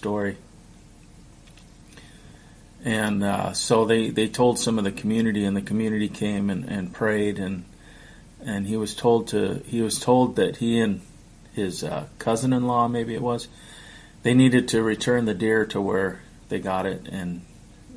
story. And so they told some of the community, and the community came and prayed, and he was told that he and his cousin-in-law, maybe it was, they needed to return the deer to where they got it and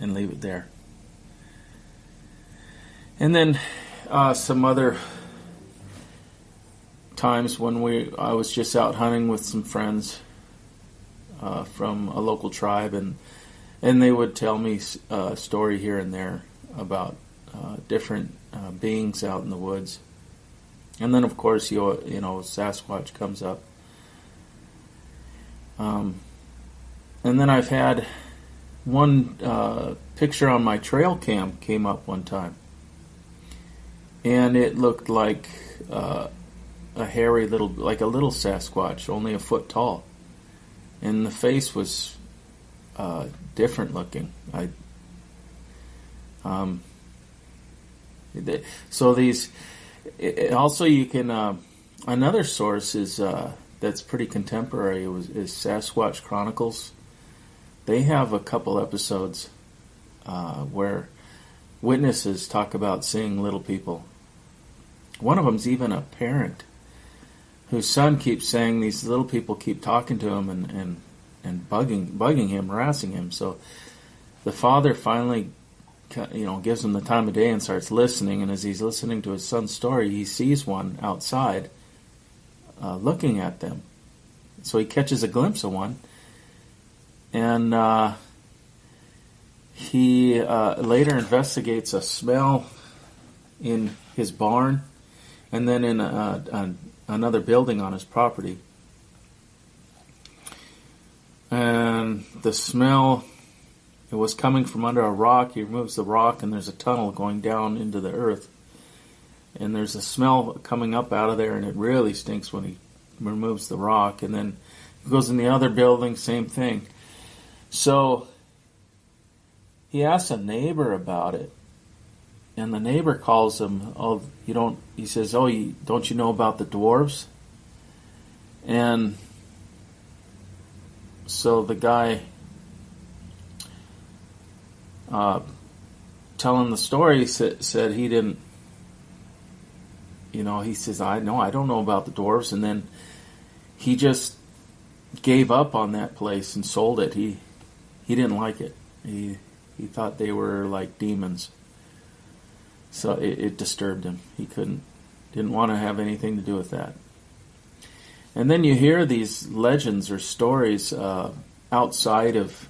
leave it there. And then some other times when I was just out hunting with some friends from a local tribe, and they would tell me a story here and there about different beings out in the woods. And then, of course, Sasquatch comes up. And then I've had one picture on my trail cam came up one time. And it looked like a hairy little, like a little Sasquatch, only a foot tall. And the face was different looking. So these, also you can, another source is that's pretty contemporary is Sasquatch Chronicles. They have a couple episodes where witnesses talk about seeing little people. One of them's even a parent whose son keeps saying these little people keep talking to him and bugging him, harassing him. So the father finally, gives him the time of day and starts listening. And as he's listening to his son's story, he sees one outside looking at them. So he catches a glimpse of one, and he later investigates a smell in his barn, and then in another building on his property. And the smell, it was coming from under a rock. He removes the rock, and there's a tunnel going down into the earth. And there's a smell coming up out of there, and it really stinks when he removes the rock. And then he goes in the other building, same thing. So he asks a neighbor about it. And the neighbor calls him, he says, don't you know about the dwarves? And so the guy telling the story said he didn't, he says, I don't know about the dwarves. And then he just gave up on that place and sold it. He didn't like it. He thought they were like demons. So it disturbed him. He didn't want to have anything to do with that. And then you hear these legends or stories outside of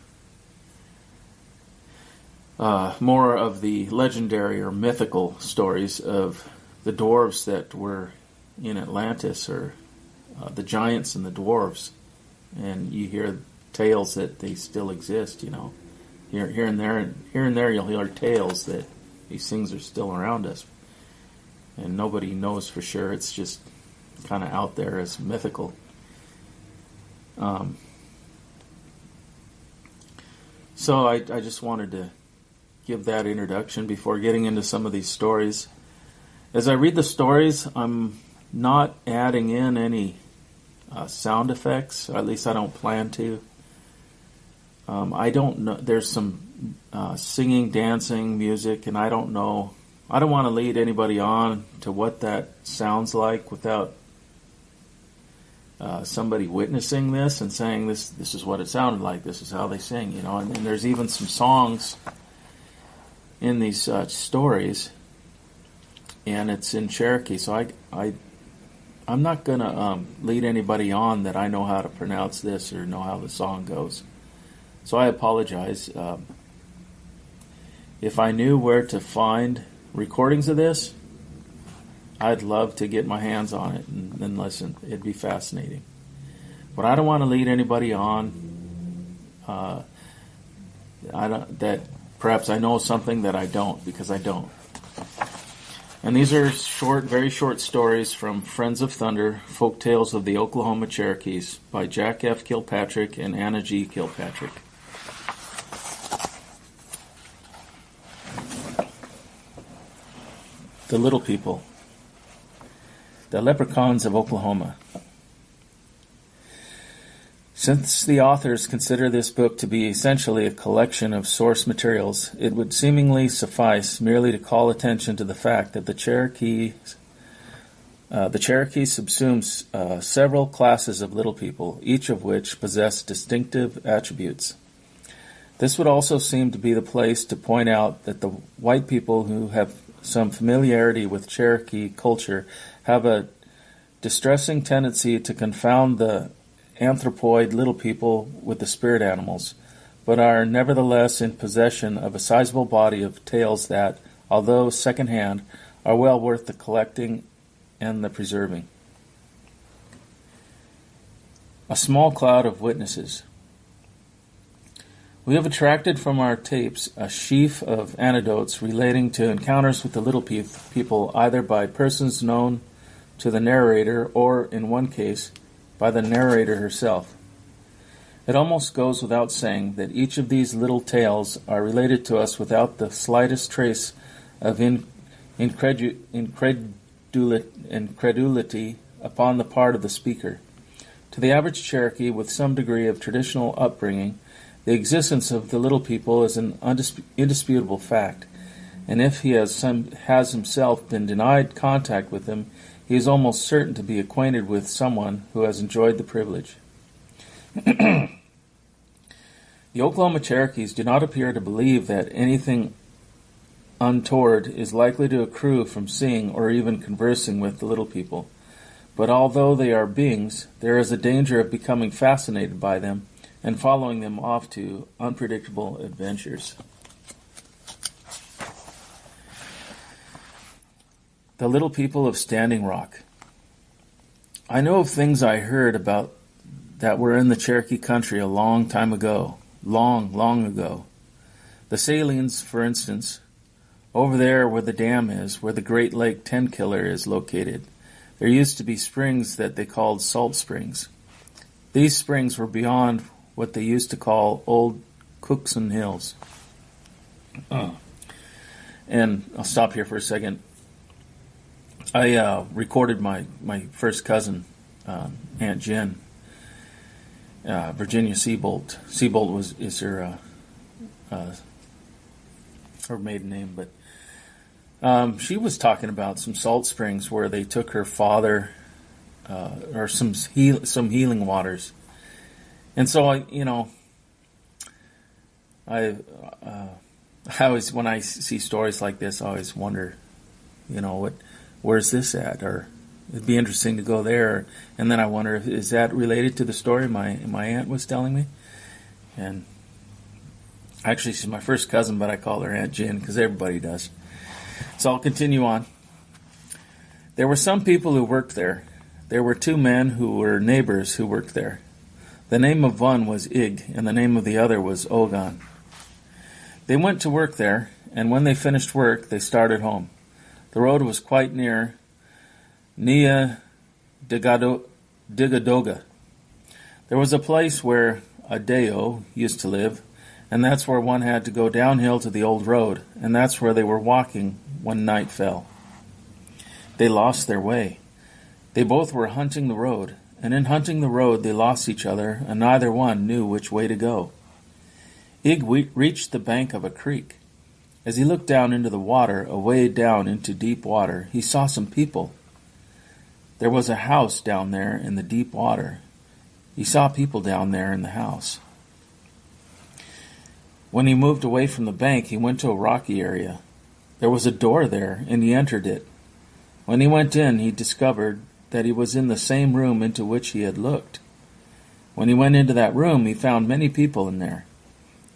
more of the legendary or mythical stories of the dwarves that were in Atlantis, or the giants and the dwarves. And you hear tales that they still exist, Here and there you'll hear tales that these things are still around us. And nobody knows for sure. It's just kind of out there as mythical. So I just wanted to give that introduction before getting into some of these stories. As I read the stories, I'm not adding in any sound effects, or at least I don't plan to. I don't know. There's some singing, dancing, music, and I don't know. I don't want to lead anybody on to what that sounds like without somebody witnessing this and saying this is what it sounded like. This is how they sing, And there's even some songs in these stories, and it's in Cherokee. So I'm not going to lead anybody on that I know how to pronounce this or know how the song goes. So I apologize. If I knew where to find recordings of this, I'd love to get my hands on it and listen. It'd be fascinating. But I don't want to lead anybody on that perhaps I know something that I don't, because I don't. And these are very short stories from Friends of Thunder, Folk Tales of the Oklahoma Cherokees by Jack F. Kilpatrick and Anna G. Kilpatrick. The Little People. The Leprechauns of Oklahoma. Since the authors consider this book to be essentially a collection of source materials, it would seemingly suffice merely to call attention to the fact that the Cherokee subsumes several classes of little people, each of which possess distinctive attributes. This would also seem to be the place to point out that the white people who have some familiarity with Cherokee culture have a distressing tendency to confound the anthropoid little people with the spirit animals, but are nevertheless in possession of a sizable body of tales that, although second-hand, are well worth the collecting and the preserving. A small cloud of witnesses. We have attracted from our tapes a sheaf of anecdotes relating to encounters with the little people, either by persons known to the narrator or, in one case, by the narrator herself. It almost goes without saying that each of these little tales are related to us without the slightest trace of incredulity upon the part of the speaker. To the average Cherokee with some degree of traditional upbringing, the existence of the little people is an indisputable fact, and if he has himself been denied contact with them, he is almost certain to be acquainted with someone who has enjoyed the privilege. The Oklahoma Cherokees do not appear to believe that anything untoward is likely to accrue from seeing or even conversing with the little people. But although they are beings, there is a danger of becoming fascinated by them and following them off to unpredictable adventures. The little people of Standing Rock. I know of things I heard about that were in the Cherokee country a long time ago. Long ago. The Salines, for instance, over there where the dam is, where the Great Lake Tenkiller is located, there used to be springs that they called salt springs. These springs were beyond what they used to call Old Cookson Hills. And I'll stop here for a second. I recorded my first cousin, Aunt Jen, Virginia Seabolt. Seabolt is her maiden name, but she was talking about some salt springs where they took her father, or some healing waters, and so I always, when I see stories like this, I always wonder, where's this at? Or it'd be interesting to go there. And then I wonder, is that related to the story my aunt was telling me? And actually, she's my first cousin, but I call her Aunt Jen because everybody does. So I'll continue on. There were some people who worked there. There were two men who were neighbors who worked there. The name of one was Ig, and the name of the other was Ogon. They went to work there, and when they finished work, they started home. The road was quite near Nia Digadoga. There was a place where a Deo used to live, and that's where one had to go downhill to the old road, and that's where they were walking when night fell. They lost their way. They both were hunting the road, and in hunting the road they lost each other, and neither one knew which way to go. Ig reached the bank of a creek. As he looked down into the water, away down into deep water, he saw some people. There was a house down there in the deep water. He saw people down there in the house. When he moved away from the bank, he went to a rocky area. There was a door there, and he entered it. When he went in, he discovered that he was in the same room into which he had looked. When he went into that room, he found many people in there.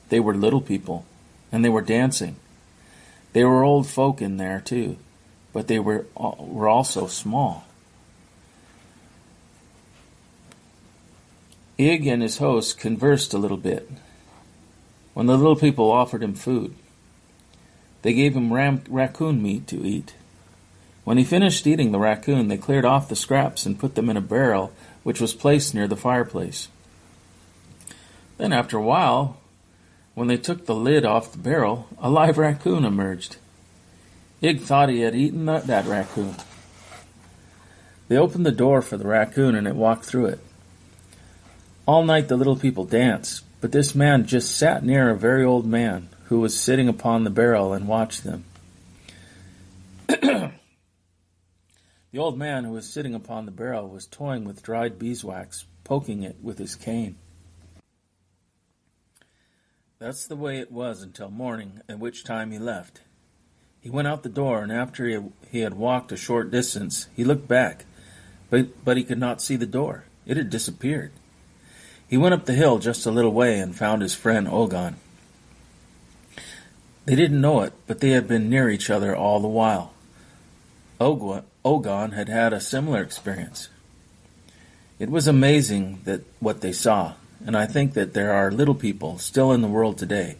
They were little people, and they were dancing. There were old folk in there, too, but they were also small. Ig and his host conversed a little bit. When the little people offered him food, they gave him raccoon meat to eat. When he finished eating the raccoon, they cleared off the scraps and put them in a barrel which was placed near the fireplace. Then after a while, when they took the lid off the barrel, a live raccoon emerged. Ig thought he had eaten that raccoon. They opened the door for the raccoon and it walked through it. All night the little people danced, but this man just sat near a very old man who was sitting upon the barrel and watched them. The old man who was sitting upon the barrel was toying with dried beeswax, poking it with his cane. That's the way it was until morning, at which time he left. He went out the door, and after he had walked a short distance, he looked back, but he could not see the door. It had disappeared. He went up the hill just a little way and found his friend Ogon. They didn't know it, but they had been near each other all the while. Ogon had had a similar experience. It was amazing what they saw, and I think that there are little people still in the world today.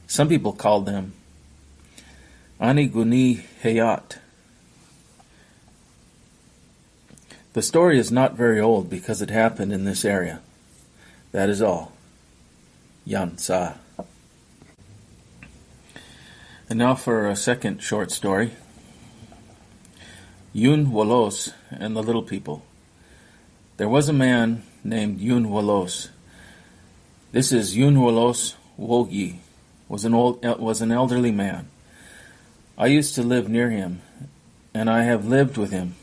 Some people called them Aniguni Hayat. The story is not very old because it happened in this area. That is all. Yan Sa. And now for a second short story. Yun Wolos and the Little People. There was a man named Yun Wolos. This is Yun Wolos Wogi, was an elderly man. I used to live near him, and I have lived with him.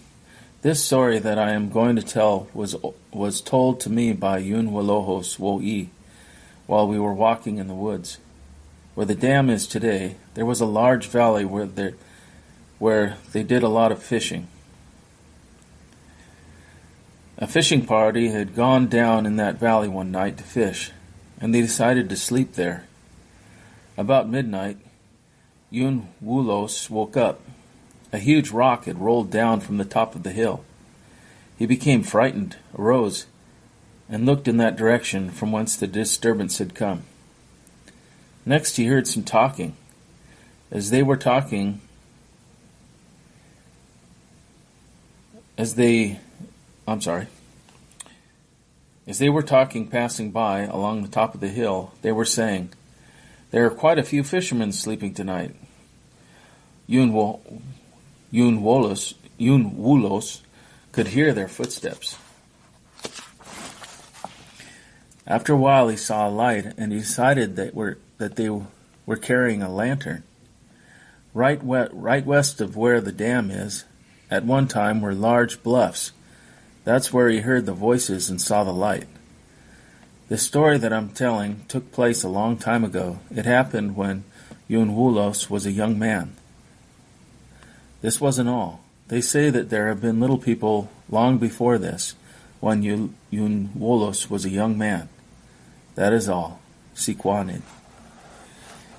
This story that I am going to tell was told to me by Yun Wolohos Wo'i while we were walking in the woods. Where the dam is today, there was a large valley where they did a lot of fishing. A fishing party had gone down in that valley one night to fish, and they decided to sleep there. About midnight, Yun Wulos woke up. A huge rock had rolled down from the top of the hill. He became frightened, arose, and looked in that direction from whence the disturbance had come. Next he heard some talking. As they were talking, passing by along the top of the hill, they were saying, "There are quite a few fishermen sleeping tonight." Yun Wulos could hear their footsteps. After a while he saw a light and he decided that they were carrying a lantern. Right west of where the dam is, at one time were large bluffs. That's where he heard the voices and saw the light. The story that I'm telling took place a long time ago. It happened when Yun Wulos was a young man. This wasn't all. They say that there have been little people long before this, when Yun Wulos was a young man. That is all. Sikwanid.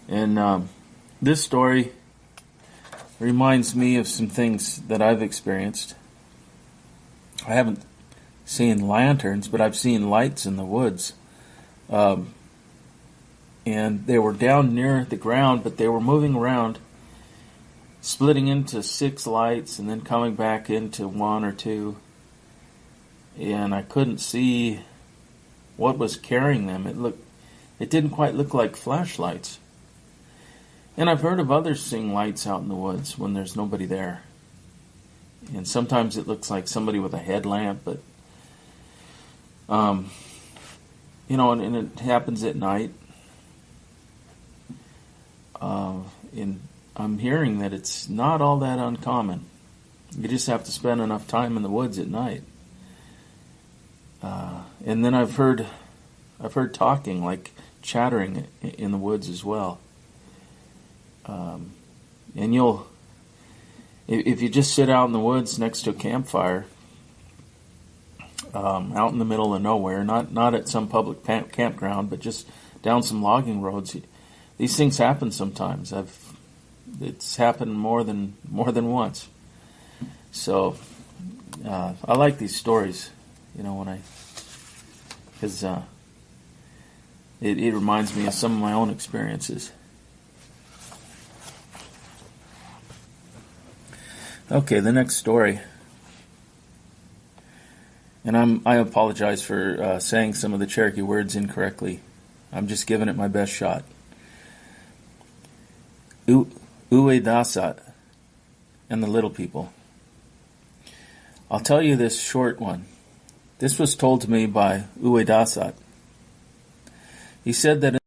And this story reminds me of some things that I've experienced. I haven't seen lanterns, but I've seen lights in the woods. And they were down near the ground, but they were moving around, splitting into 6 lights and then coming back into 1 or 2. And I couldn't see what was carrying them. It didn't quite look like flashlights. And I've heard of others seeing lights out in the woods when there's nobody there. And sometimes it looks like somebody with a headlamp, but and it happens at night. And I'm hearing that it's not all that uncommon. You just have to spend enough time in the woods at night. And then I've heard talking, like chattering in the woods as well. And if you just sit out in the woods next to a campfire, out in the middle of nowhere, not at some public campground, but just down some logging roads, these things happen sometimes. It's happened more than once. So I like these stories, because it reminds me of some of my own experiences. Okay, the next story, and I apologize for saying some of the Cherokee words incorrectly. I'm just giving it my best shot. Uedasat and the Little People. I'll tell you this short one. This was told to me by Uedasat. He said that